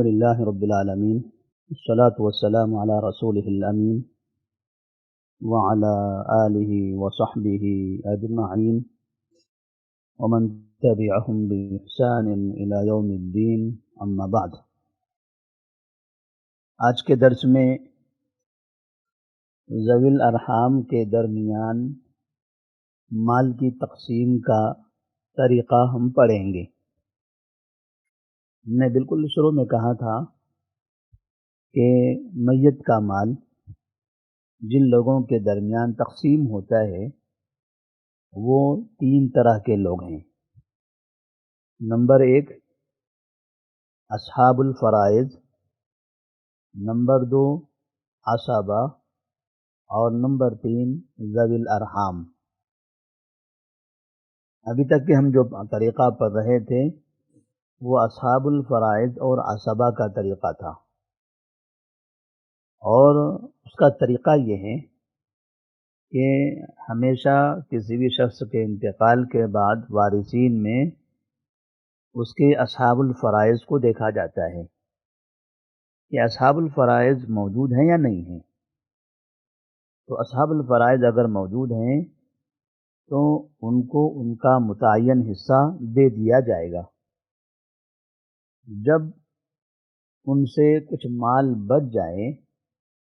لله رب العالمين والصلاة والسلام على رسوله الأمين وعلى آله وصحبه أجمعين ومن تبعهم بإحسان إلى يوم الدين أما بعد۔ آج کے درس میں ذوی الارحام کے درمیان مال کی تقسیم کا طریقہ ہم پڑھیں گے۔ میں بالکل شروع میں کہا تھا کہ میت کا مال جن لوگوں کے درمیان تقسیم ہوتا ہے وہ تین طرح کے لوگ ہیں۔ نمبر ایک اصحاب الفرائض، نمبر دو عصبہ، اور نمبر تین ذوی الارحام۔ ابھی تک کہ ہم جو طریقہ پڑھ رہے تھے وہ اصحاب الفرائض اور عصبہ کا طریقہ تھا، اور اس کا طریقہ یہ ہے کہ ہمیشہ کسی بھی شخص کے انتقال کے بعد وارثین میں اس کے اصحاب الفرائض کو دیکھا جاتا ہے کہ اصحاب الفرائض موجود ہیں یا نہیں ہیں۔ تو اصحاب الفرائض اگر موجود ہیں تو ان کو ان کا متعین حصہ دے دیا جائے گا۔ جب ان سے کچھ مال بچ جائے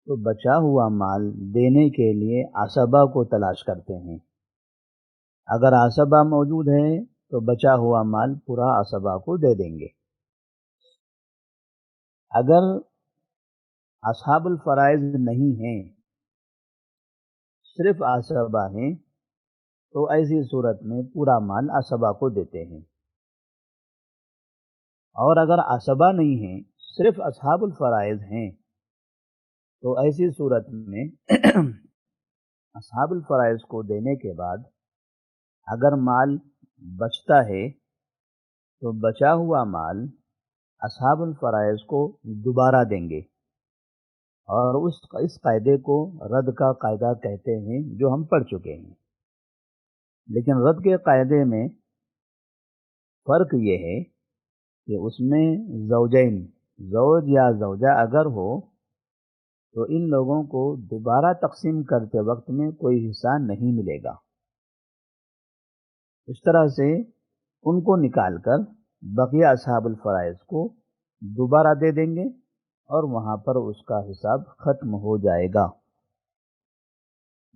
تو بچا ہوا مال دینے کے لیے عصبہ کو تلاش کرتے ہیں۔ اگر عصبہ موجود ہے تو بچا ہوا مال پورا عصبہ کو دے دیں گے۔ اگر اصحاب الفرائض نہیں ہیں، صرف عصبہ ہیں، تو ایسی صورت میں پورا مال عصبہ کو دیتے ہیں۔ اور اگر عصبہ نہیں ہیں، صرف اصحاب الفرائض ہیں، تو ایسی صورت میں اصحاب الفرائض کو دینے کے بعد اگر مال بچتا ہے تو بچا ہوا مال اصحاب الفرائض کو دوبارہ دیں گے، اور اس قاعدے کو رد کا قاعدہ کہتے ہیں جو ہم پڑھ چکے ہیں۔ لیکن رد کے قاعدے میں فرق یہ ہے کہ اس میں زوجین، زوج یا زوجہ اگر ہو تو ان لوگوں کو دوبارہ تقسیم کرتے وقت میں کوئی حصہ نہیں ملے گا۔ اس طرح سے ان کو نکال کر بقیہ اصحاب الفرائض کو دوبارہ دے دیں گے اور وہاں پر اس کا حساب ختم ہو جائے گا۔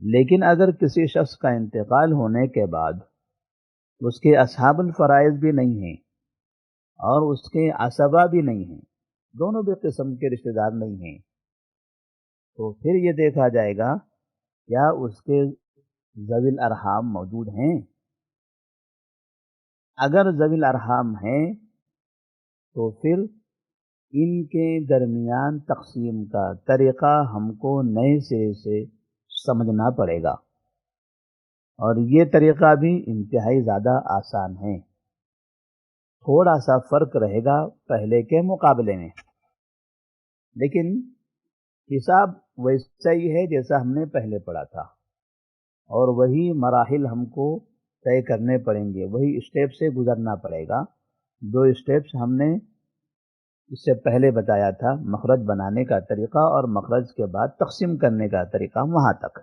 لیکن اگر کسی شخص کا انتقال ہونے کے بعد اس کے اصحاب الفرائض بھی نہیں ہیں اور اس کے عصبہ بھی نہیں ہیں، دونوں بھی قسم کے رشتہ دار نہیں ہیں، تو پھر یہ دیکھا جائے گا کیا اس کے ذوی الارحام موجود ہیں۔ اگر ذوی الارحام ہیں تو پھر ان کے درمیان تقسیم کا طریقہ ہم کو نئے سرے سے سمجھنا پڑے گا، اور یہ طریقہ بھی انتہائی زیادہ آسان ہے۔ تھوڑا سا فرق رہے گا پہلے کے مقابلے میں، لیکن حساب ویسا ہی ہے جیسا ہم نے پہلے پڑھا تھا، اور وہی مراحل ہم کو طے کرنے پڑیں گے، وہی اسٹیپ سے گزرنا پڑے گا۔ دو اسٹیپس ہم نے اس سے پہلے بتایا تھا، مخرج بنانے کا طریقہ اور مخرج کے بعد تقسیم کرنے کا طریقہ، وہاں تک۔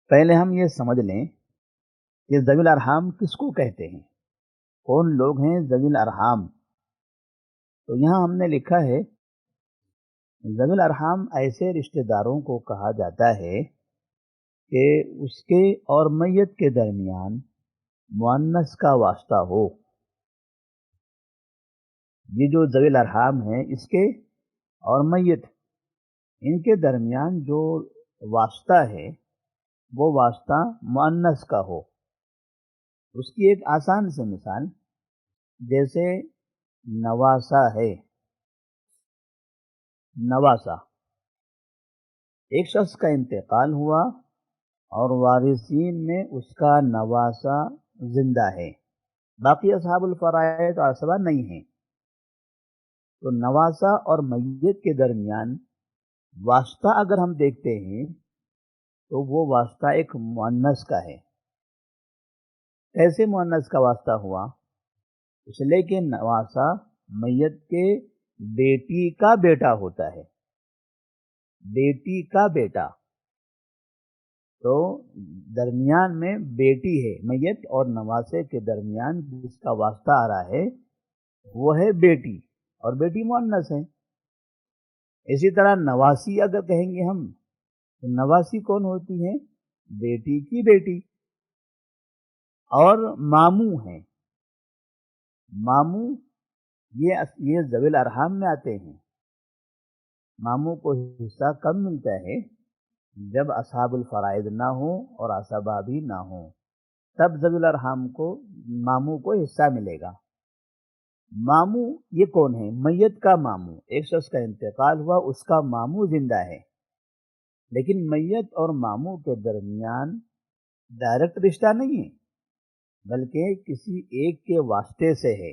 پہلے ہم یہ سمجھ لیں کہ ذوی الارحام کس کو کہتے ہیں، کون لوگ ہیں ذوی الارحام۔ تو یہاں ہم نے لکھا ہے ذوی الارحام ایسے رشتہ داروں کو کہا جاتا ہے کہ اس کے اور میت کے درمیان مؤنث کا واسطہ ہو۔ یہ جو ذوی الارحام ہیں، اس کے اور میت، ان کے درمیان جو واسطہ ہے وہ واسطہ مؤنث کا ہو۔ اس کی ایک آسان سی مثال جیسے نواسہ ہے۔ نواسہ، ایک شخص کا انتقال ہوا اور وارثین میں اس کا نواسہ زندہ ہے، باقی اصحاب الفرائض اور عصبہ نہیں ہیں، تو نواسہ اور میت کے درمیان واسطہ اگر ہم دیکھتے ہیں تو وہ واسطہ ایک مؤنث کا ہے۔ کیسے مؤنث کا واسطہ ہوا؟ اس لیے کہ نواسہ میت کے بیٹی کا بیٹا ہوتا ہے، بیٹی کا بیٹا، تو درمیان میں بیٹی ہے، میت اور نواسے کے درمیان جس کا واسطہ آ رہا ہے وہ ہے بیٹی، اور بیٹی مؤنث ہے۔ اسی طرح نواسی اگر کہیں گے ہم تو نواسی کون ہوتی ہے؟ بیٹی کی بیٹی۔ اور ماموں ہیں، ماموں یہ ذوی الارحام میں آتے ہیں۔ ماموں کو حصہ کب ملتا ہے؟ جب اصحاب الفرائض نہ ہوں اور عصبہ بھی نہ ہوں، تب ذوی الارحام کو ماموں کو حصہ ملے گا۔ ماموں یہ کون ہے؟ میت کا ماموں، ایک شخص کا انتقال ہوا، اس کا ماموں زندہ ہے، لیکن میت اور ماموں کے درمیان ڈائریکٹ رشتہ نہیں ہے، بلکہ کسی ایک کے واسطے سے ہے۔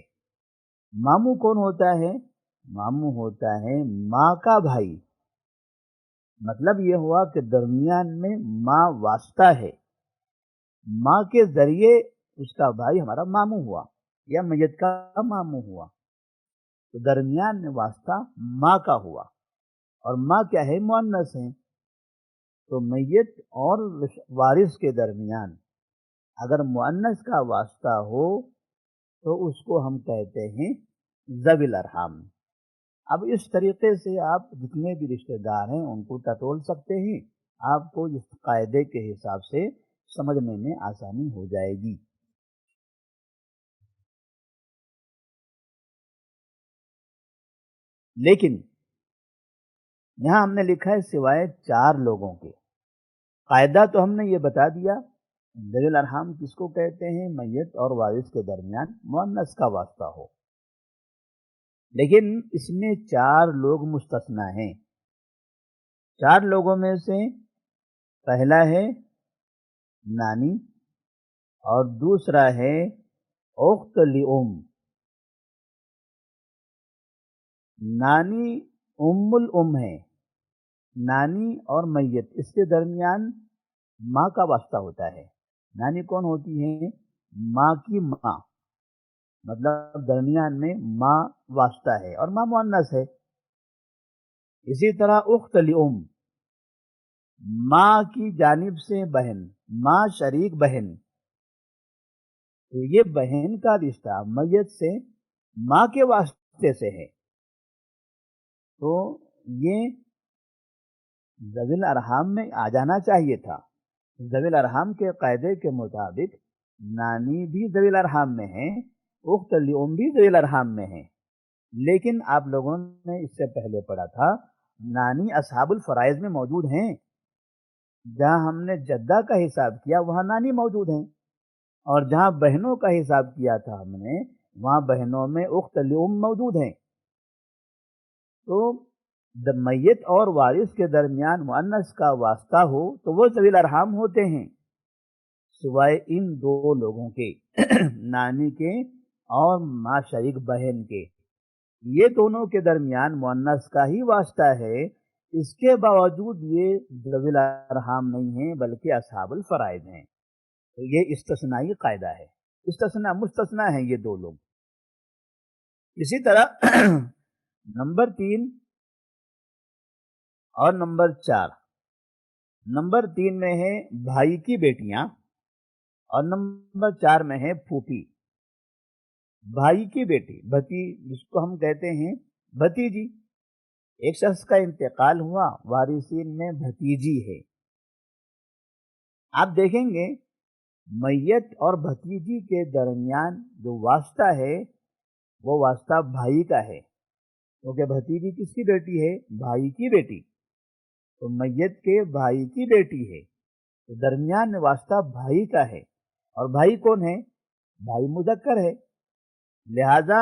ماموں کون ہوتا ہے؟ ماموں ہوتا ہے ماں کا بھائی، مطلب یہ ہوا کہ درمیان میں ماں واسطہ ہے، ماں کے ذریعے اس کا بھائی ہمارا ماموں ہوا یا میت کا ماموں ہوا، تو درمیان میں واسطہ ماں کا ہوا، اور ماں کیا ہے؟ مؤنث ہے۔ تو میت اور وارث کے درمیان اگر مؤنث کا واسطہ ہو تو اس کو ہم کہتے ہیں ذوی الارحام۔ اب اس طریقے سے آپ جتنے بھی رشتہ دار ہیں ان کو ٹٹول سکتے ہیں، آپ کو اس قاعدے کے حساب سے سمجھنے میں آسانی ہو جائے گی۔ لیکن یہاں ہم نے لکھا ہے سوائے 4 لوگوں کے۔ قاعدہ تو ہم نے یہ بتا دیا، ذوی الارحام کس کو کہتے ہیں؟ میت اور وارث کے درمیان مؤنث کا واسطہ ہو، لیکن اس میں 4 لوگ مستثنی ہیں۔ 4 لوگوں میں سے پہلا ہے نانی، اور دوسرا ہے اخت لام۔ نانی ام الام ہے، نانی اور میت اس کے درمیان ماں کا واسطہ ہوتا ہے۔ نانی کون ہوتی ہے؟ ماں کی ماں، مطلب درمیان میں ماں واسطہ ہے اور ماں مؤنث ہے۔ اسی طرح اخت لام، ماں کی جانب سے بہن، ماں شریک بہن، تو یہ بہن کا رشتہ میت سے ماں کے واسطے سے ہے، تو یہ ذوی الارحام میں آ جانا چاہیے تھا۔ ذوی الارحام کے قاعدے کے مطابق نانی بھی ذوی الارحام میں ہے، اخت لام بھی ذوی الارحام میں ہے، لیکن آپ لوگوں نے اس سے پہلے پڑھا تھا نانی اصحاب الفرائض میں موجود ہیں، جہاں ہم نے جدہ کا حساب کیا وہاں نانی موجود ہیں، اور جہاں بہنوں کا حساب کیا تھا ہم نے وہاں بہنوں میں اخت لام موجود ہیں۔ تو میت اور وارث کے درمیان مؤنث کا واسطہ ہو تو وہ ذوی الارحام ہوتے ہیں، سوائے ان 2 لوگوں کے نانی کے اور ماں شریک بہن کے۔ یہ دونوں کے درمیان مؤنث کا ہی واسطہ ہے، اس کے باوجود یہ ذوی الارحام نہیں ہیں بلکہ اصحاب الفرائض ہیں۔ تو یہ استثنائی قاعدہ ہے، مستثنی ہیں یہ 2 لوگ۔ اسی طرح نمبر 3 اور نمبر 4۔ نمبر 3 میں ہے بھائی کی بیٹیاں، اور نمبر 4 میں ہے پھوپھی۔ بھائی کی بیٹی، جس کو ہم کہتے ہیں بھتیجی، ایک شخص کا انتقال ہوا، وارثین میں بھتیجی ہے۔ آپ دیکھیں گے میت اور بھتیجی کے درمیان جو واسطہ ہے وہ واسطہ بھائی کا ہے، کیونکہ بھتیجی کس کی بیٹی ہے؟ بھائی کی بیٹی، تو میت کے بھائی کی بیٹی ہے، تو درمیان میں واسطہ بھائی کا ہے، اور بھائی کون ہے؟ بھائی مذکر ہے، لہذا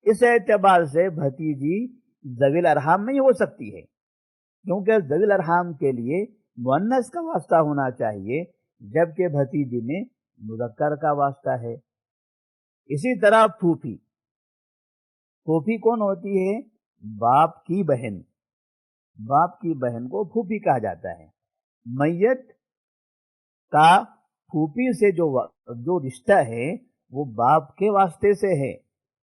اس اعتبار سے بھتیجی ذوی الارحام نہیں ہو سکتی ہے، کیونکہ ذوی الارحام کے لیے مؤنث کا واسطہ ہونا چاہیے، جبکہ بھتیجی میں مذکر کا واسطہ ہے۔ اسی طرح پھوپھی، پھوپھی کون ہوتی ہے؟ باپ کی بہن، باپ کی بہن کو پھوپھی کہا جاتا ہے۔ میت کا پھوپھی سے جو رشتہ ہے وہ باپ کے واسطے سے ہے،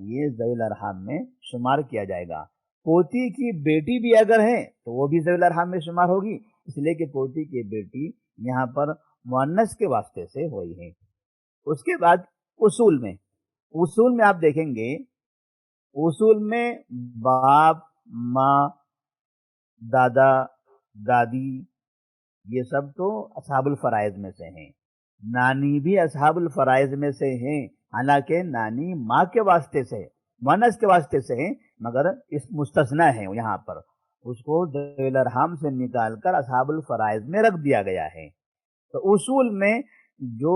یہ ذوی الارحام میں شمار کیا جائے گا۔ پوتی کی بیٹی بھی اگر ہے تو وہ بھی ذوی الارحام میں شمار ہوگی، اس لیے کہ پوتی کی بیٹی یہاں پر مؤنث کے واسطے سے ہوئی ہے۔ اس کے بعد اصول میں آپ دیکھیں گے، اصول میں باپ، ماں، دادا، دادی یہ سب تو اصحاب الفرائض میں سے ہیں، نانی بھی اصحاب الفرائض میں سے ہیں، حالانکہ نانی ماں کے واسطے سے مؤنث کے واسطے سے ہے، مگر اس مستثنیٰ ہے، یہاں پر اس کو ذوی الارحام سے نکال کر اصحاب الفرائض میں رکھ دیا گیا ہے۔ تو اصول میں جو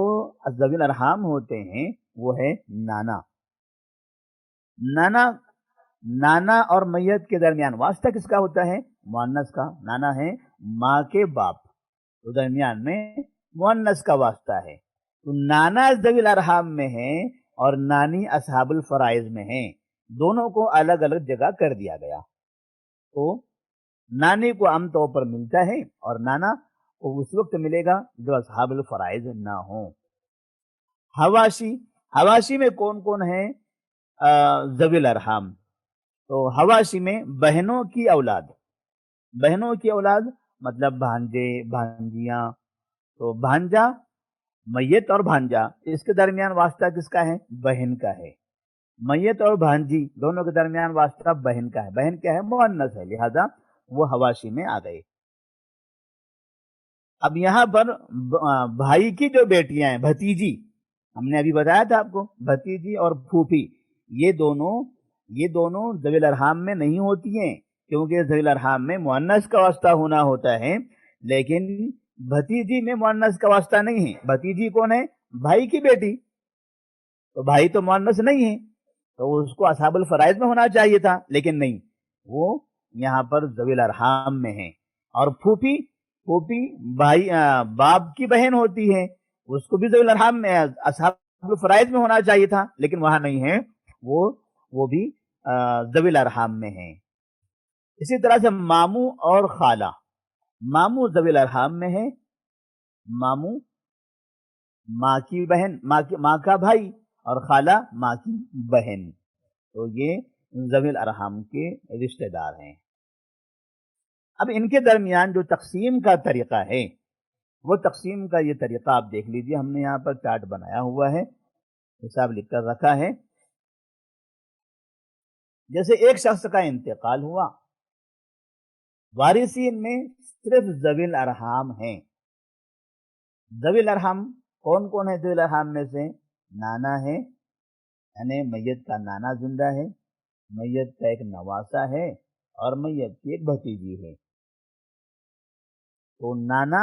ذوی الارحام ہوتے ہیں وہ ہے نانا۔ نانا اور میت کے درمیان واسطہ کس کا ہوتا ہے؟ مؤنث کا۔ نانا ہے ماں کے باپ، تو درمیان میں مؤنث کا واسطہ ہے، تو نانا ذوی الارحام میں ہے اور نانی اصحاب الفرائض میں ہیں، دونوں کو الگ الگ جگہ کر دیا گیا۔ تو نانی کو عام طور پر ملتا ہے اور نانا کو اس وقت ملے گا جو اصحاب الفرائض نہ ہوں۔ حواشی میں کون کون ہیں ذوی الارحام؟ تو حواشی میں بہنوں کی اولاد مطلب بھانجے، بھانجیاں۔ تو بھانجا، میت اور بھانجا، اس کے درمیان واسطہ کس کا ہے؟ بہن کا ہے۔ میت اور بھانجی دونوں کے درمیان واسطہ بہن کا ہے، بہن کیا ہے؟ مؤنث ہے، لہذا وہ حواشی میں آ گئے۔ اب یہاں پر بھائی کی جو بیٹیاں ہیں، بھتیجی، ہم نے ابھی بتایا تھا آپ کو، بھتیجی اور پھوپھی یہ دونوں ذوی الارحام میں نہیں ہوتی ہیں، کیونکہ ذوی الارحام میں مؤنث کا واسطہ ہونا ہوتا ہے، لیکن بھتیجی میں مؤنث کا واسطہ نہیں ہے۔ بھتیجی کون ہے؟ بھائی کی بیٹی، تو بھائی تو مؤنث نہیں ہے، تو اس کو اصحاب الفرائض میں ہونا چاہیے تھا، لیکن نہیں، وہ یہاں پر ذوی الارحام میں ہیں۔ اور پھوپھی بھائی باپ کی بہن ہوتی ہے، اس کو بھی ذوی الارحام میں اصحاب الفرائض میں ہونا چاہیے تھا، لیکن وہاں نہیں ہے، وہ بھی ذوی الارحام میں ہیں۔ اسی طرح سے ماموں اور خالہ، ماموں ذوی الارحام میں ہے، ماموں ماں کی بہن، ماں کا بھائی، اور خالہ ماں کی بہن، تو یہ ذوی الارحام کے رشتہ دار ہیں۔ اب ان کے درمیان جو تقسیم کا طریقہ ہے، وہ تقسیم کا یہ طریقہ آپ دیکھ لیجئے، ہم نے یہاں پر چارٹ بنایا ہوا ہے، حساب لکھ کر رکھا ہے۔ جیسے ایک شخص کا انتقال ہوا، وارثین میں صرف ذوی الارحام ہیں۔ ذوی الارحام کون کون ہے؟ ذوی الارحام میں سے نانا ہے، یعنی میت کا نانا زندہ ہے، میت کا ایک نواسا ہے، اور میت کی ایک بھتیجی ہے۔ تو نانا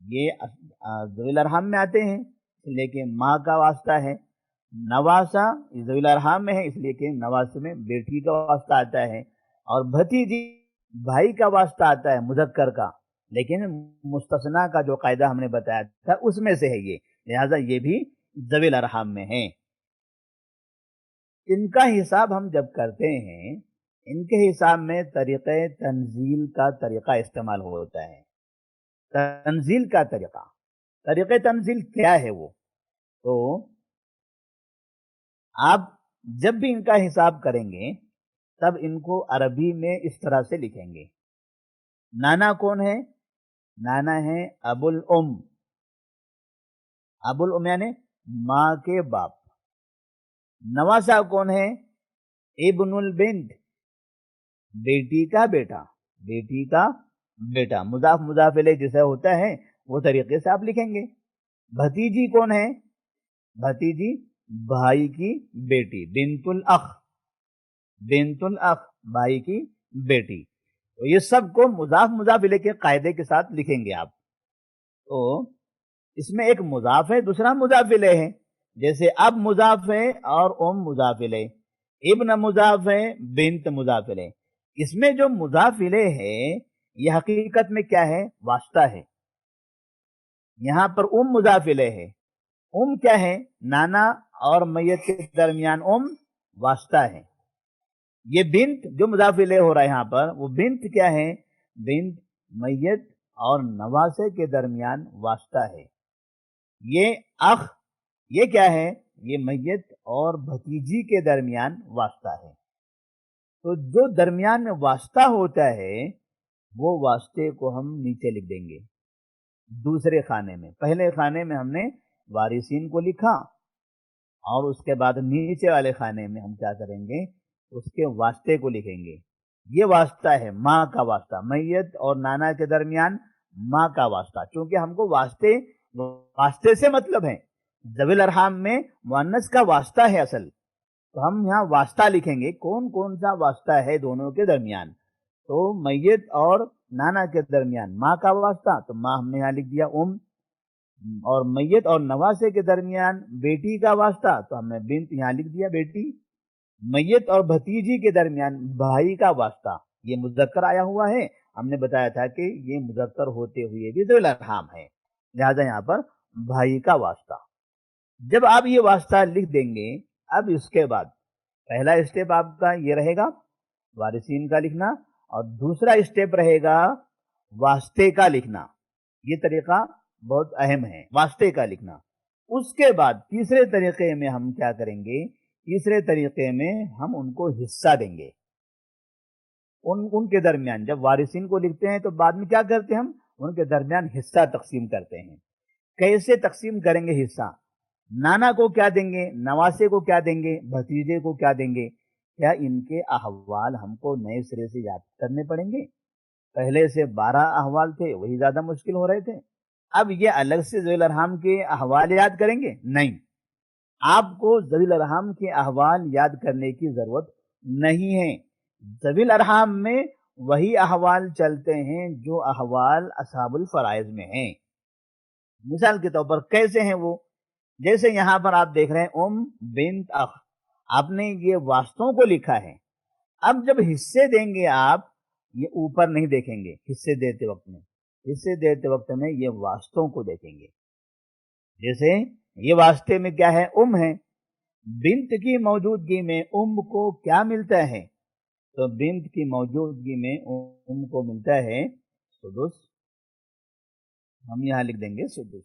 یہ ذوی الارحام میں آتے ہیں اس لیے کہ ماں کا واسطہ ہے، نواسا ذوی الارحام میں ہے اس لیے کہ نواسے میں بیٹی کا واسطہ آتا ہے، اور بھتیجی بھائی کا واسطہ آتا ہے مذکر کا، لیکن مستثنیٰ کا جو قاعدہ ہم نے بتایا تھا اس میں سے ہے یہ، لہذا یہ بھی ذوی الارحام میں ہیں۔ ان کا حساب ہم جب کرتے ہیں، ان کے حساب میں طریقہ تنزیل کا طریقہ استعمال ہوتا ہے۔ تنزیل کا طریقہ تنزیل کیا ہے؟ وہ تو آپ جب بھی ان کا حساب کریں گے تب ان کو عربی میں اس طرح سے لکھیں گے۔ نانا کون ہے؟ نانا ہے ابو الام، ابو الام یعنی ماں کے باپ۔ نواسا کون ہے؟ ابن البنت، بیٹی کا بیٹا، مضاف مضاف الیہ جیسا ہوتا ہے وہ طریقے سے آپ لکھیں گے۔ بھتیجی کون ہے؟ بھتیجی بھائی کی بیٹی، بنت الاخ بھائی کی بیٹی۔ تو یہ سب کو مضاف مضاف الیہ کے قاعدے کے ساتھ لکھیں گے آپ۔ تو اس میں ایک مضاف ہے، دوسرا مضاف الیہ ہے، جیسے اب مضاف ہے اور ام مضاف الیہ، ابن مضاف ہے، بنت مضاف الیہ۔ اس میں جو مضاف الیہ ہے یہ حقیقت میں کیا ہے؟ واسطہ ہے۔ یہاں پر ام مضاف الیہ ہے، ام کیا ہے؟ نانا اور میت کے درمیان ام واسطہ ہے۔ یہ بنت جو مضاف الیہ ہو رہا ہے یہاں پر، وہ بنت کیا ہے؟ بنت میت اور نواسے کے درمیان واسطہ ہے۔ یہ اخ، یہ کیا ہے؟ یہ میت اور بھتیجی کے درمیان واسطہ ہے. تو جو درمیان میں واسطہ ہوتا ہے وہ واسطے کو ہم نیچے لکھ دیں گے دوسرے خانے میں. پہلے خانے میں ہم نے وارثین کو لکھا اور اس کے بعد نیچے والے خانے میں ہم کیا کریں گے، اس کے واسطے کو لکھیں گے. یہ واسطہ ہے ماں کا واسطہ، میت اور نانا کے درمیان ماں کا واسطہ. چونکہ ہم کو واسطے سے مطلب ہے، ذوی الارحام میں مؤنث کا واسطہ ہے اصل، تو ہم یہاں واسطہ لکھیں گے. کون کون سا واسطہ ہے دونوں کے درمیان؟ تو میت اور نانا کے درمیان ماں کا واسطہ، تو ماں ہم نے یہاں لکھ دیا اور میت اور نواسے کے درمیان بیٹی کا واسطہ، تو ہم نے بنت یہاں لکھ دیا بیٹی. میت اور بھتیجی کے درمیان بھائی کا واسطہ، یہ مذکر آیا ہوا ہے، ہم نے بتایا تھا کہ یہ مذکر ہوتے ہوئے بھی ذوی الارحام ہے، لہذا یہاں پر بھائی کا واسطہ. جب آپ یہ واسطہ لکھ دیں گے، اب اس کے بعد پہلا اسٹیپ آپ کا یہ رہے گا وارثین کا لکھنا، اور دوسرا اسٹیپ رہے گا واسطے کا لکھنا. یہ طریقہ بہت اہم ہے، واسطے کا لکھنا. اس کے بعد تیسرے طریقے میں ہم کیا کریں گے، تیسرے طریقے میں ہم ان کو حصہ دیں گے. ان کے درمیان جب وارثین کو لکھتے ہیں تو بعد میں کیا کرتے ہیں، ہم ان کے درمیان حصہ تقسیم کرتے ہیں. کیسے تقسیم کریں گے حصہ؟ نانا کو کیا دیں گے، نواسے کو کیا دیں گے، بھتیجے کو کیا دیں گے؟ کیا ان کے احوال ہم کو نئے سرے سے یاد کرنے پڑیں گے؟ پہلے سے 12 احوال تھے، وہی زیادہ مشکل ہو رہے تھے. اب یہ الگ سے ذوی الارحام کے احوال یاد کریں گے؟ نہیں، آپ کو ذوی الارحام کے احوال یاد کرنے کی ضرورت نہیں ہے. ذوی الارحام میں وہی احوال چلتے ہیں جو احوال اصحاب الفرائض میں ہیں. مثال کے طور پر کیسے ہیں وہ؟ جیسے یہاں پر آپ دیکھ رہے ہیں بنت اخ، آپ نے یہ واسطوں کو لکھا ہے. اب جب حصے دیں گے آپ، یہ اوپر نہیں دیکھیں گے. حصے دیتے وقت میں یہ واسطوں کو دیکھیں گے. جیسے یہ واسطے میں کیا ہے، ہے. بنت کی موجودگی میں کو کیا ملتا ہے؟ تو بنت کی موجودگی میں کو ملتا ہے سدس. ہم یہاں لکھ دیں گے سدس.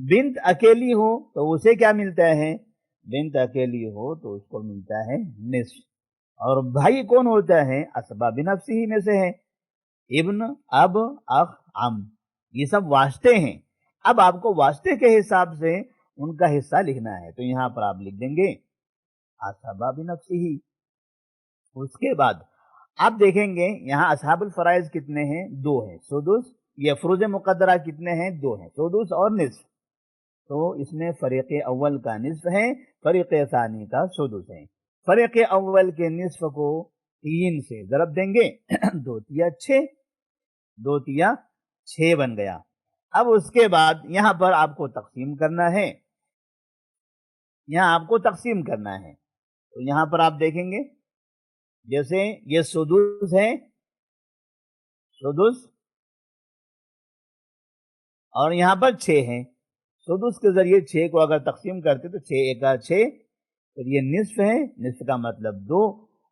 بنت اکیلی ہو تو اسے کیا ملتا ہے؟ بنت اکیلی ہو تو اس کو ملتا ہے نصف. اور بھائی کون ہوتا ہے؟ اسباب نفس ہی میں سے ہے، ابن، اب، اخ، عم، یہ سب واسطے ہیں. اب آپ کو واسطے کے حساب سے ان کا حصہ لکھنا ہے، تو یہاں پر آپ لکھ دیں گے اسباب نفس ہی. اس کے بعد آپ دیکھیں گے یہاں اصحاب الفرائض کتنے ہیں؟ 2 ہیں. سدس، یہ فروض مقدرہ کتنے ہیں؟ 2 ہیں، سدس اور نصف. تو اس میں فریق اول کا نصف ہے، فریق ثانی کا سدس ہے. فریق اول کے نصف کو 3 سے ضرب دیں گے 2 تیا 6، 2 تیا 6 بن گیا. اب اس کے بعد یہاں پر آپ کو تقسیم کرنا ہے، تو یہاں پر آپ دیکھیں گے جیسے یہ سدس ہے، سدس، اور یہاں پر 6 ہیں. سدس کے ذریعے 6 کو اگر تقسیم کرتے تو 6 ایک 6، پھر یہ نصف ہے، نصف کا مطلب 2.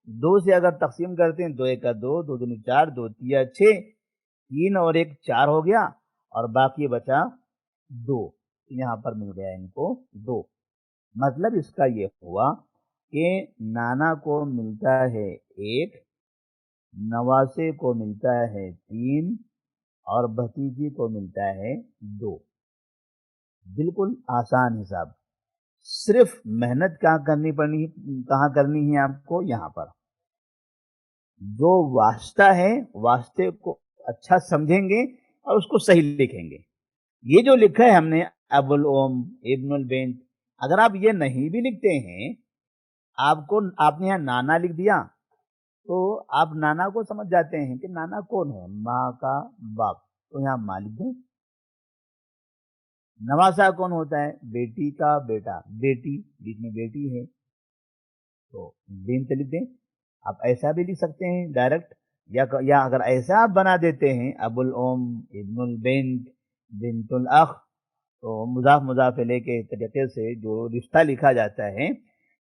2 سے اگر تقسیم کرتے ہیں 2 ایک 2، 2 دو 4، 2 تیا 6، 3 اور 1 4 ہو گیا، اور باقی بچا 2. یہاں پر مل گیا ان کو 2. مطلب اس کا یہ ہوا کہ نانا کو ملتا ہے 1، نواسے کو ملتا ہے 3، اور بھتیجی کو ملتا ہے 2. بالکل آسان حساب. صرف محنت کہاں کرنی ہے آپ کو؟ یہاں پر جو واسطہ ہے واسطے کو اچھا سمجھیں گے اور اس کو صحیح لکھیں گے. یہ جو لکھا ہے ہم نے ابو الام، ابن البنت، اگر آپ یہ نہیں بھی لکھتے ہیں، آپ نے یہاں نانا لکھ دیا تو آپ نانا کو سمجھ جاتے ہیں کہ نانا کون ہے، ماں کا باپ، تو یہاں ماں لکھ دیں. نواسا کون ہوتا ہے؟ بیٹی کا بیٹا، بیٹی، بیچ میں بیٹی ہے تو بنت لکھ دیں. آپ ایسا بھی لکھ سکتے ہیں ڈائریکٹ، یا اگر ایسا آپ بنا دیتے ہیں ابو الام، ابن البنت، بنت الاخ، تو مضاف لے کے طریقے سے جو رشتہ لکھا جاتا ہے،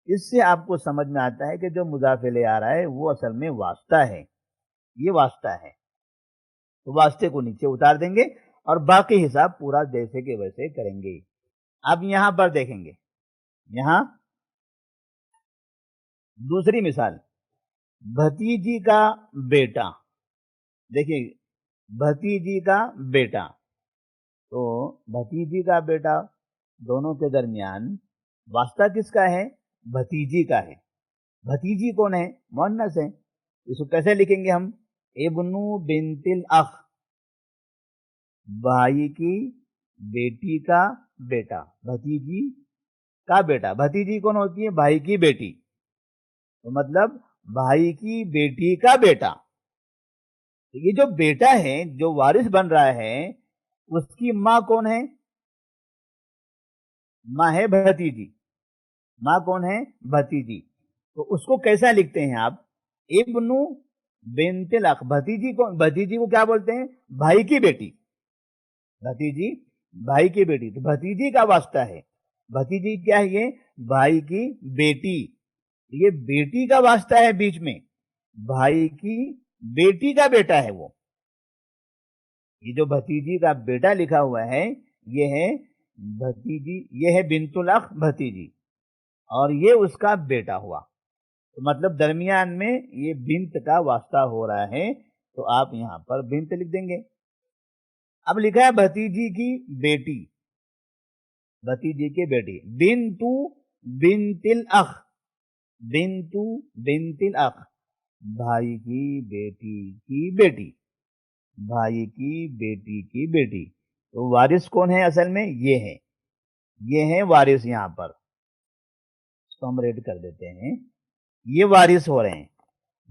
اس سے آپ کو سمجھ میں آتا ہے کہ جو مضاف لے آ رہا ہے وہ اصل میں واسطہ ہے. یہ واسطہ ہے، تو واسطے کو نیچے اتار دیں گے اور باقی حساب پورا جیسے کہ ویسے کریں گے. اب یہاں پر دیکھیں گے یہاں دوسری مثال، بھتیجی کا بیٹا. دیکھیے بھتیجی کا بیٹا، تو بھتیجی کا بیٹا دونوں کے درمیان واسطہ کس کا ہے؟ بھتیجی کا ہے. بھتیجی کون ہے؟ مؤنث ہے. اس کو کیسے لکھیں گے ہم؟ ابن بنت الاخ، بھائی کی بیٹی کا بیٹا، بھتیجی کا بیٹا. بھتیجی کون ہوتی ہے؟ بھائی کی بیٹی. تو مطلب بھائی کی بیٹی کا بیٹا. یہ جو بیٹا ہے جو وارث بن رہا ہے اس کی ماں کون ہے؟ ماں ہے بھتیجی. ماں کون ہے؟ بھتیجی. تو اس کو کیسا لکھتے ہیں آپ؟ ابن بنت الاخ. بھتیجی کو کیا بولتے ہیں؟ بھائی کی بیٹی. بھتیجی بھائی کی بیٹی. تو بھتیجی کا واسطہ ہے. بھتیجی کیا ہے؟ یہ بھائی کی بیٹی. یہ بیٹی کا واسطہ ہے بیچ میں. بھائی کی بیٹی کا بیٹا ہے وہ. یہ جو بھتیجی کا بیٹا لکھا ہوا ہے یہ ہے بھتیجی، یہ ہے بنت الاخ بھتیجی، اور یہ اس کا بیٹا ہوا. تو مطلب درمیان میں یہ بنت کا واسطہ ہو رہا ہے، تو آپ یہاں پر بنت لکھ دیں گے. اب لکھا ہے بھتیجی کی بیٹی، بھتیجی کی بیٹی، بنت بنت الاخ، بنت بنت الاخ، بھائی کی بیٹی کی بیٹی، بھائی کی بیٹی کی بیٹی. تو وارث کون ہے اصل میں؟ یہ ہے وارث. یہاں پر اس کو ہم ریڈ کر دیتے ہیں. یہ وارث ہو رہے ہیں.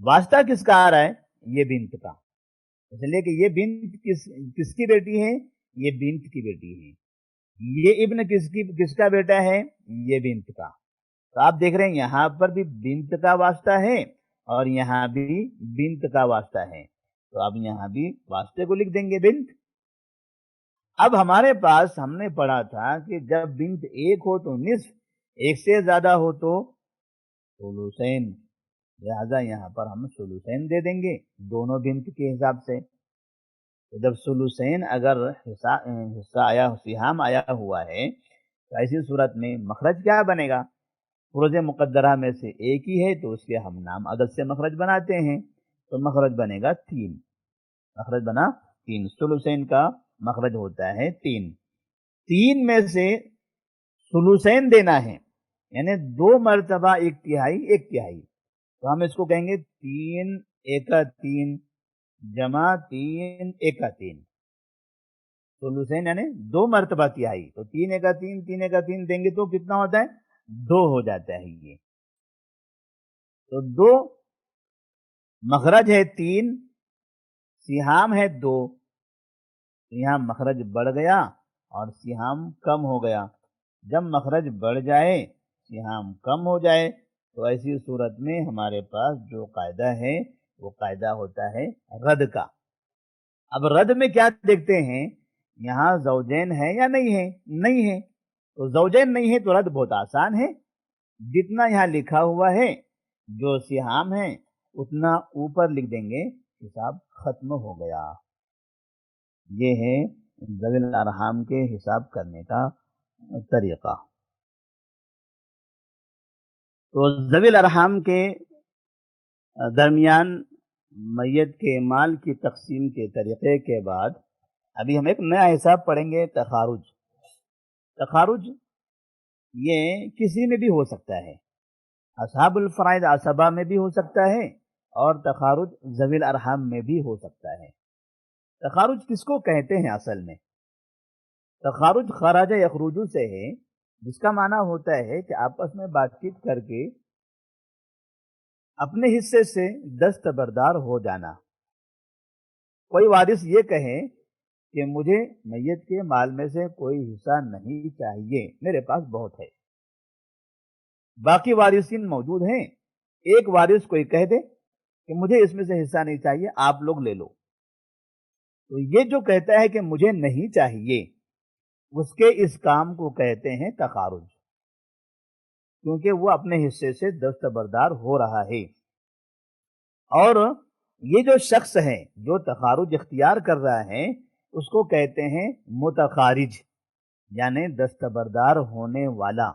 واسطہ کس کا آ رہا ہے؟ یہ بنت کا. اس لیے کہ یہ بنت کس کی بیٹی ہے؟ یہ بنت کی بیٹی ہے. یہ ابن کس کا بیٹا ہے؟ یہ بنت کا. تو آپ دیکھ رہے ہیں یہاں پر بھی بنت کا واسطہ ہے اور یہاں بھی بنت کا واسطہ ہے. تو آپ یہاں بھی واسطے کو لکھ دیں گے بنت. اب ہمارے پاس ہم نے پڑھا تھا کہ جب بنت ایک ہو تو نصف، ایک سے زیادہ ہو تو ثلثین. لہذا یہاں پر ہم ثلثین دے دیں گے دونوں بنت کے حساب سے. تو جب ثلثین اگر حصہ آیا، سہام آیا ہوا ہے، تو ایسی صورت میں مخرج کیا بنے گا؟ فروض مقدرہ میں سے ایک ہی ہے تو اس کے ہم نام عدد سے مخرج بناتے ہیں. تو مخرج بنے گا 3. مخرج بنا 3. ثلثین کا مخرج ہوتا ہے 3. 3 میں سے ثلثین دینا ہے، یعنی 2 مرتبہ 1/3 1/3. تو ہم اس کو کہیں گے 3 ایکا 3 جمع 3 ایکا 3. ثلثین یعنی 2 مرتبہ تہائی. تو 3 ایکا 3 3 ایکا 3 دیں گے تو کتنا ہوتا ہے؟ 2 ہو جاتا ہے. یہ تو 2 مخرج ہے 3، سہام ہے 2. یہاں مخرج بڑھ گیا اور سہام کم ہو گیا. جب مخرج بڑھ جائے سہام کم ہو جائے تو ایسی صورت میں ہمارے پاس جو قاعدہ ہے وہ قاعدہ ہوتا ہے رد کا. اب رد میں کیا دیکھتے ہیں؟ یہاں زوجین ہے یا نہیں ہے؟ نہیں ہے. تو زوجین نہیں ہے تو رد بہت آسان ہے. جتنا یہاں لکھا ہوا ہے جو سہام ہے اتنا اوپر لکھ دیں گے، حساب ختم ہو گیا. یہ ہے ذوی الارحام کے حساب کرنے کا طریقہ. تو ذوی الارحام کے درمیان میت کے مال کی تقسیم کے طریقے کے بعد ابھی ہم ایک نیا حساب پڑھیں گے، تخارج. تخارج یہ کسی میں بھی ہو سکتا ہے، اصحاب الفرائض عصبہ میں بھی ہو سکتا ہے اور تخارج ذوی الارحام میں بھی ہو سکتا ہے. تخارج کس کو کہتے ہیں اصل میں؟ تخارج خراج یخرجو سے ہے، جس کا معنی ہوتا ہے کہ آپس میں بات چیت کر کے اپنے حصے سے دستبردار ہو جانا. کوئی وارث یہ کہے کہ مجھے میت کے مال میں سے کوئی حصہ نہیں چاہیے، میرے پاس بہت ہے. باقی وارثین موجود ہیں. ایک وارث کوئی کہہ دے کہ مجھے اس میں سے حصہ نہیں چاہیے، آپ لوگ لے لو. تو یہ جو کہتا ہے کہ مجھے نہیں چاہیے اس کے اس کام کو کہتے ہیں تخارج، کیونکہ وہ اپنے حصے سے دستبردار ہو رہا ہے. اور یہ جو شخص ہے جو تخارج اختیار کر رہا ہے اس کو کہتے ہیں متخارج، یعنی دستبردار ہونے والا.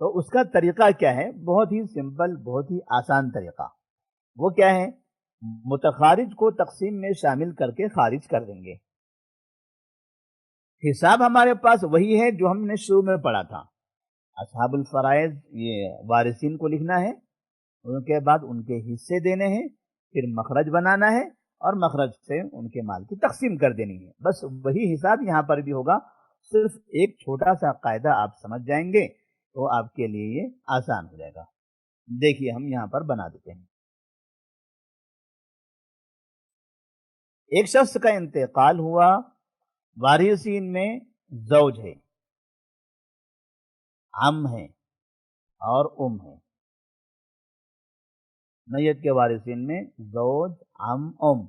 تو اس کا طریقہ کیا ہے؟ بہت ہی سمپل، بہت ہی آسان طریقہ. وہ کیا ہے؟ متخارج کو تقسیم میں شامل کر کے خارج کر دیں گے. حساب ہمارے پاس وہی ہے جو ہم نے شروع میں پڑھا تھا. اصحاب الفرائض یہ وارثین کو لکھنا ہے، ان کے بعد ان کے حصے دینے ہیں، پھر مخرج بنانا ہے اور مخرج سے ان کے مال کی تقسیم کر دینی ہے. بس وہی حساب یہاں پر بھی ہوگا. صرف ایک چھوٹا سا قاعدہ آپ سمجھ جائیں گے تو آپ کے لیے یہ آسان ہو جائے گا. دیکھیے ہم یہاں پر بنا دیتے ہیں. ایک شخص کا انتقال ہوا، وارثین میں زوج ہے، عم ہے اور ام ہے. میت کے وارثین میں زوج، عم، ام،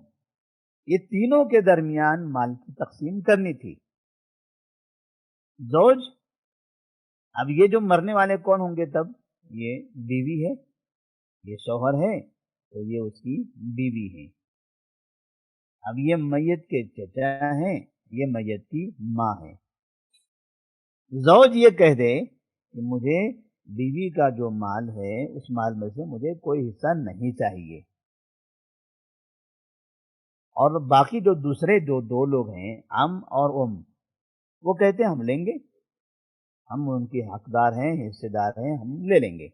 یہ تینوں کے درمیان مال کی تقسیم کرنی تھی. زوج، اب یہ جو مرنے والے کون ہوں گے؟ تب یہ بیوی ہے، یہ شوہر ہے تو یہ اس کی بیوی ہے. اب یہ میت کے چچا ہیں، یہ میت کی ماں ہے. زوج یہ کہہ دے کہ مجھے بیوی کا جو مال ہے اس مال میں سے مجھے کوئی حصہ نہیں چاہیے، اور باقی جو دوسرے جو دو لوگ ہیں عم اور ام، وہ کہتے ہیں ہم لیں گے، ہم ان کے حقدار ہیں، حصے دار ہیں، ہم لے لیں گے.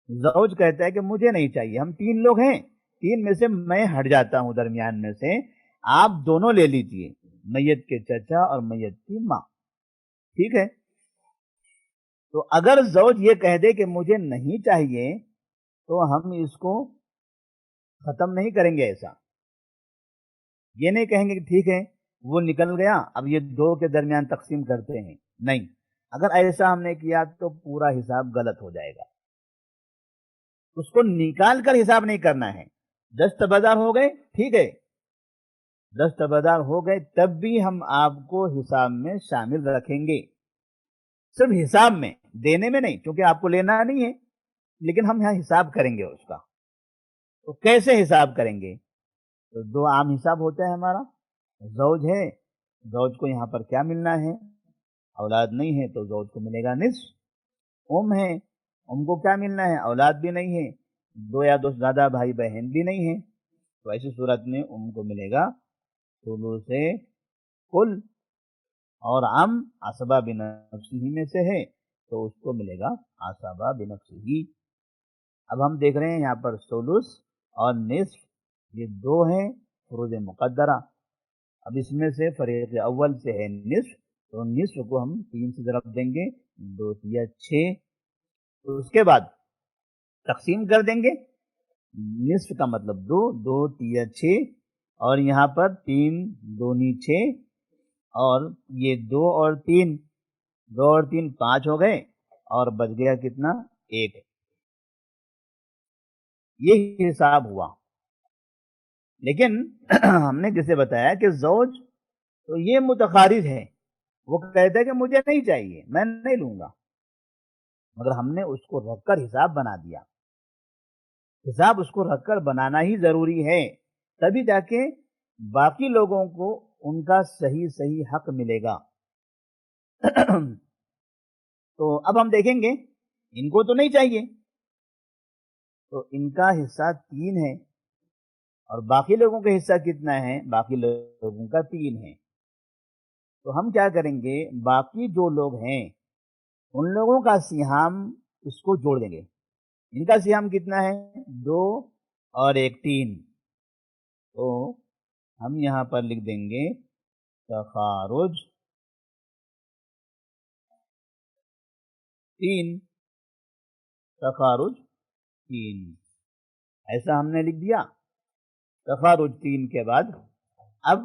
زوج کہتا ہے کہ مجھے نہیں چاہیے، ہم تین لوگ ہیں، تین میں سے میں ہٹ جاتا ہوں درمیان میں سے، آپ دونوں لے لیجئے، میت کے چچا اور میت کی ماں. ٹھیک ہے؟ تو اگر زوج یہ کہہ دے کہ مجھے نہیں چاہیے تو ہم اس کو ختم نہیں کریں گے. ایسا یہ نہیں کہیں گے کہ ٹھیک ہے وہ نکل گیا اب یہ دو کے درمیان تقسیم کرتے ہیں. نہیں، اگر ایسا ہم نے کیا تو پورا حساب غلط ہو جائے گا. اس کو نکال کر حساب نہیں کرنا ہے. دستبردار ہو گئے، ٹھیک ہے، دستبردار ہو گئے تب بھی ہم آپ کو حساب میں شامل رکھیں گے، صرف حساب میں، دینے میں نہیں، کیونکہ آپ کو لینا نہیں ہے، لیکن ہم یہاں حساب کریں گے اس کا. تو کیسے حساب کریں گے؟ تو دو عام حساب ہوتا ہے ہمارا. زوج ہے، زوج کو یہاں پر کیا ملنا ہے؟ اولاد نہیں ہے تو زوج کو ملے گا نصف. ام ہے، ام کو کیا ملنا ہے؟ اولاد بھی نہیں ہے، دو یا دو سے زیادہ بھائی بہن بھی نہیں ہے، تو ایسی صورت میں ام کو ملے گا ثلث کل، اور عم عصبہ بنفسہ میں سے ہے تو اس کو ملے گا عصبہ بنفسہ. اب ہم دیکھ رہے ہیں یہاں پر ثلث اور نصف یہ دو ہیں فروض مقدرہ. اب اس میں سے فریق اول سے ہے نصف، تو نصف کو ہم 3 سے ضرب دیں گے، 2 یا 6، تو اس کے بعد تقسیم کر دیں گے. نصف کا مطلب 2، 2 یا 6، اور یہاں پر 3 دونی 6، اور یہ 2 اور 3، 2 اور 3 5 ہو گئے، اور بچ گیا کتنا؟ 1. یہ حساب ہوا. لیکن ہم نے جسے بتایا کہ زوج تو یہ متخارج ہے، وہ کہتا ہے کہ مجھے نہیں چاہیے، میں نہیں لوں گا، مگر ہم نے اس کو رکھ کر حساب بنا دیا. حساب اس کو رکھ کر بنانا ہی ضروری ہے، تبھی جا کے باقی لوگوں کو ان کا صحیح حق ملے گا. تو اب ہم دیکھیں گے ان کو تو نہیں چاہیے، تو ان کا حصہ 3 ہے، اور باقی لوگوں کا حصہ کتنا ہے؟ باقی لوگوں کا 3 ہے. تو ہم کیا کریں گے؟ باقی جو لوگ ہیں ان لوگوں کا سہام اس کو جوڑ دیں گے. ان کا سہام کتنا ہے؟ 2 اور 1 3. تو ہم یہاں پر لکھ دیں گے تخارج 3، تخارج 3، ایسا ہم نے لکھ دیا. تخارج 3 کے بعد اب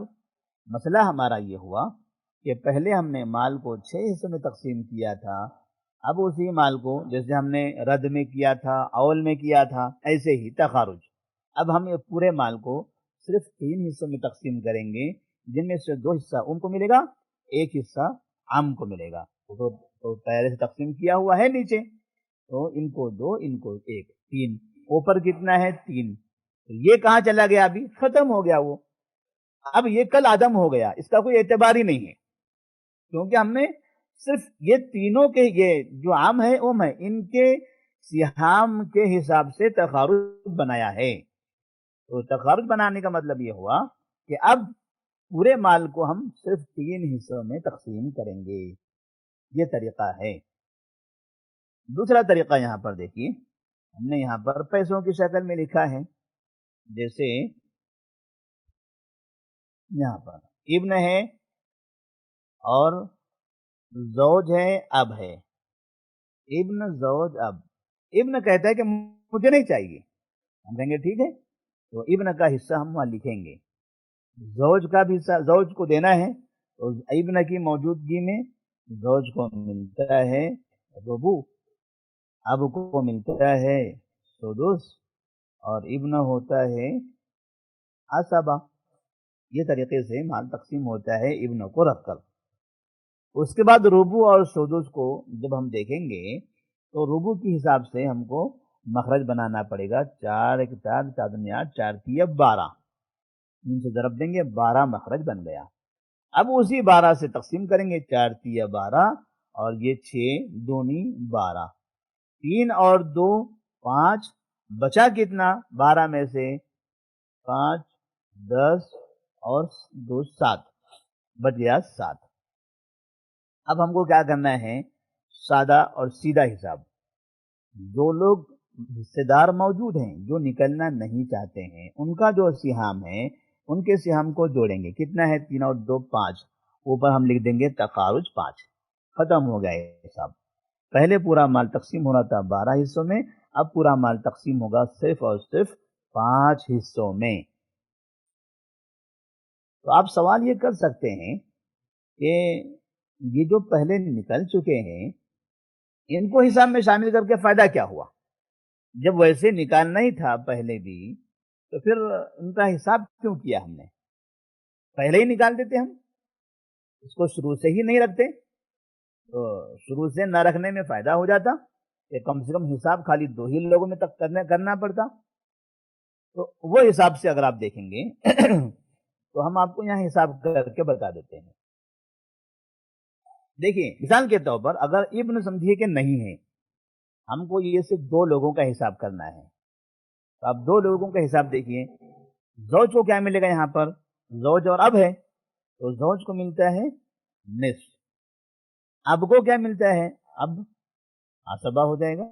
مسئلہ ہمارا یہ ہوا کہ پہلے ہم نے مال کو 6 حصوں میں تقسیم کیا تھا، اب اسی مال کو جیسے ہم نے رد میں کیا تھا، اول میں کیا تھا، ایسے ہی تخارج اب ہم پورے مال کو صرف 3 حصوں میں تقسیم کریں گے، جن میں سے 2 حصہ ان کو ملے گا، 1 حصہ عام کو ملے گا. تو پہلے سے تقسیم کیا ہوا ہے نیچے، تو ان کو 2، ان کو 1، 3. اوپر کتنا ہے؟ 3. یہ کہاں چلا گیا؟ ابھی ختم ہو گیا وہ، اب یہ کل عدم ہو گیا، اس کا کوئی اعتبار ہی نہیں ہے، کیونکہ ہم نے صرف یہ تینوں کے یہ جو عام ہے ام ہے ان کے سہام کے حساب سے تخارج بنایا ہے. تو تخارج بنانے کا مطلب یہ ہوا کہ اب پورے مال کو ہم صرف 3 حصوں میں تقسیم کریں گے. یہ طریقہ ہے. دوسرا طریقہ یہاں پر دیکھیے، ہم نے یہاں پر پیسوں کی شکل میں لکھا ہے. جیسے یہاں پر ابن ہے اور زوج ہے، اب ہے. ابن زوج اب. ابن کہتا ہے کہ مجھے نہیں چاہیے، ہم کہیں گے ٹھیک ہے، تو ابن کا حصہ ہم وہاں لکھیں گے. زوج کا بھی حصہ زوج کو دینا ہے، تو ابن کی موجودگی میں زوج کو ملتا ہے ربع، اب کو ملتا ہے سدس، اور ابن ہوتا ہے عصبہ. یہ طریقے سے مال تقسیم ہوتا ہے ابن کو رکھ کر. اس کے بعد ربع اور سدس کو جب ہم دیکھیں گے تو ربع کے حساب سے ہم کو مخرج بنانا پڑے گا. 4 1 4 4 2 8 4 3 12، ان سے ضرب دیں گے 12 مخرج بن گیا. اب اسی 12 سے تقسیم کریں گے، 4 3 12 اور یہ 6 دونی 12، 3 اور 2 5، بچا کتنا 12 میں سے 5 10 اور 2 7، بچ گیا 7. اب ہم کو کیا کرنا ہے، سادہ اور سیدھا حساب. جو لوگ حصے دار موجود ہیں جو نکلنا نہیں چاہتے ہیں، ان کا جو سہام ہے ان کے سہام کو جوڑیں گے. کتنا ہے 3 اور 2 5، اوپر ہم لکھ دیں گے تخارج 5. ختم ہو گیا حساب. پہلے پورا مال تقسیم ہو رہا تھا 12 حصوں میں، اب پورا مال تقسیم ہوگا صرف اور صرف 5 حصوں میں. تو آپ سوال یہ کر سکتے ہیں کہ یہ جو پہلے نکل چکے ہیں ان کو حساب میں شامل کر کے فائدہ کیا ہوا؟ جب ویسے نکالنا ہی تھا پہلے بھی تو پھر ان کا حساب کیوں کیا؟ ہم نے پہلے ہی نکال دیتے، ہم اس کو شروع سے ہی نہیں رکھتے تو شروع سے نہ رکھنے میں فائدہ ہو جاتا کہ کم سے کم حساب خالی 2 ہی لوگوں میں تک کرنا پڑتا. تو وہ حساب سے اگر آپ دیکھیں گے تو ہم آپ کو یہاں حساب کر کے بتا دیتے ہیں. دیکھیے مثال کے طور پر اگر ابن سمجھیے کہ نہیں ہے، ہم کو یہ صرف 2 لوگوں کا حساب کرنا ہے، تو آپ 2 لوگوں کا حساب دیکھیے. زوج کو کیا ملے گا؟ یہاں پر زوج اور اب ہے تو زوج کو ملتا ہے نصف. اب کو کیا ملتا ہے؟ اب عصبہ ہو جائے گا،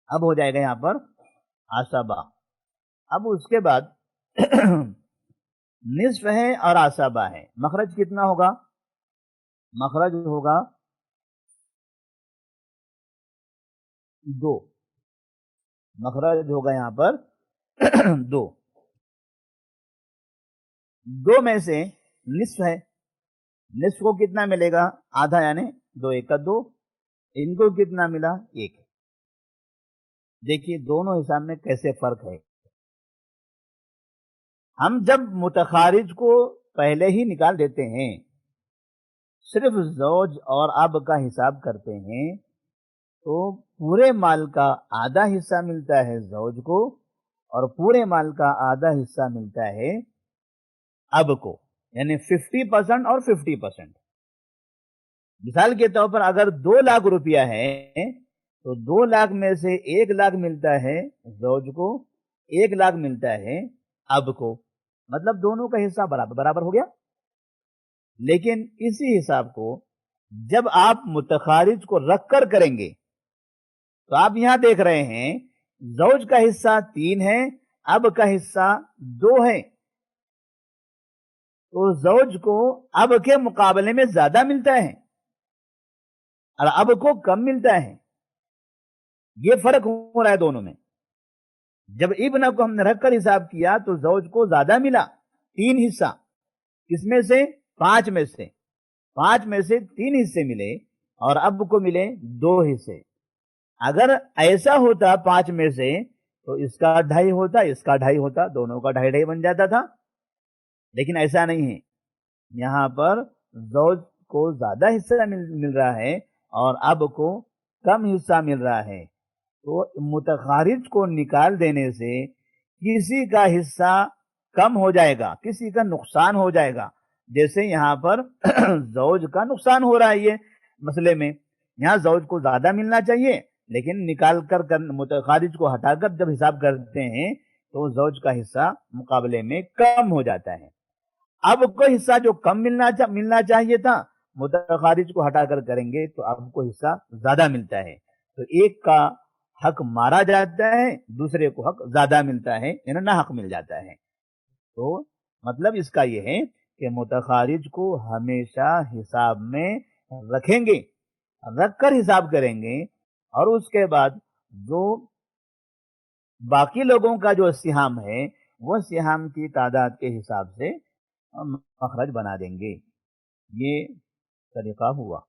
اب ہو جائے گا یہاں پر عصبہ. اب اس کے بعد نصف ہے اور عصبہ ہے، مخرج کتنا ہوگا؟ مخرج ہوگا 2، مخرج ہوگا یہاں پر 2. 2 میں سے نصف ہے، نصف کو کتنا ملے گا؟ آدھا، یعنی 2 1 کا 2. ان کو کتنا ملا؟ 1. دیکھیے دونوں حساب میں کیسے فرق ہے. ہم جب متخارج کو پہلے ہی نکال دیتے ہیں، صرف زوج اور اب کا حساب کرتے ہیں، تو پورے مال کا آدھا حصہ ملتا ہے زوج کو اور پورے مال کا آدھا حصہ ملتا ہے اب کو، یعنی 50% اور 50%. مثال کے طور پر اگر 2 لاکھ روپیہ ہے تو 2 لاکھ میں سے 1 لاکھ ملتا ہے زوج کو، 1 لاکھ ملتا ہے اب کو، مطلب دونوں کا حصہ برابر ہو گیا. لیکن اسی حساب کو جب آپ متخارج کو رکھ کر کریں گے تو آپ یہاں دیکھ رہے ہیں زوج کا حصہ 3 ہے، اب کا حصہ 2 ہے، تو زوج کو اب کے مقابلے میں زیادہ ملتا ہے اور اب کو کم ملتا ہے. یہ فرق ہو رہا ہے دونوں میں. جب ابن کو ہم نے رکھ کر حساب کیا تو زوج کو زیادہ ملا 3 حصہ، کس میں سے؟ 5 میں سے. 5 میں سے 3 حصے ملے اور اب کو ملے 2 حصے. اگر ایسا ہوتا 5 میں سے تو اس کا 2.5 ہوتا، اس کا 2.5 ہوتا، دونوں کا 2.5 بن جاتا تھا. لیکن ایسا نہیں ہے، یہاں پر زوج کو زیادہ حصہ مل رہا ہے اور اب کو کم حصہ مل رہا ہے. تو متخارج کو نکال دینے سے کسی کا حصہ کم ہو جائے گا، کسی کا نقصان ہو جائے گا. جیسے یہاں پر زوج کا نقصان ہو رہا ہے یہ مسئلے میں، یہاں زوج کو زیادہ ملنا چاہیے، لیکن نکال کر متخارج کو ہٹا کر جب حساب کرتے ہیں تو زوج کا حصہ مقابلے میں کم ہو جاتا ہے۔ اب کوئی حصہ جو کم ملنا چاہیے تھا، متخارج کو ہٹا کر کریں گے تو اب کو حصہ زیادہ ملتا ہے، تو ایک کا حق مارا جاتا ہے، دوسرے کو حق زیادہ ملتا ہے، یعنی نہ حق مل جاتا ہے۔ تو مطلب اس کا یہ ہے کہ متخارج کو ہمیشہ حساب میں رکھیں گے، رکھ کر حساب کریں گے، اور اس کے بعد جو باقی لوگوں کا جو سہام ہے وہ سہام کی تعداد کے حساب سے مخرج بنا دیں گے۔ یہ طریقہ ہوا۔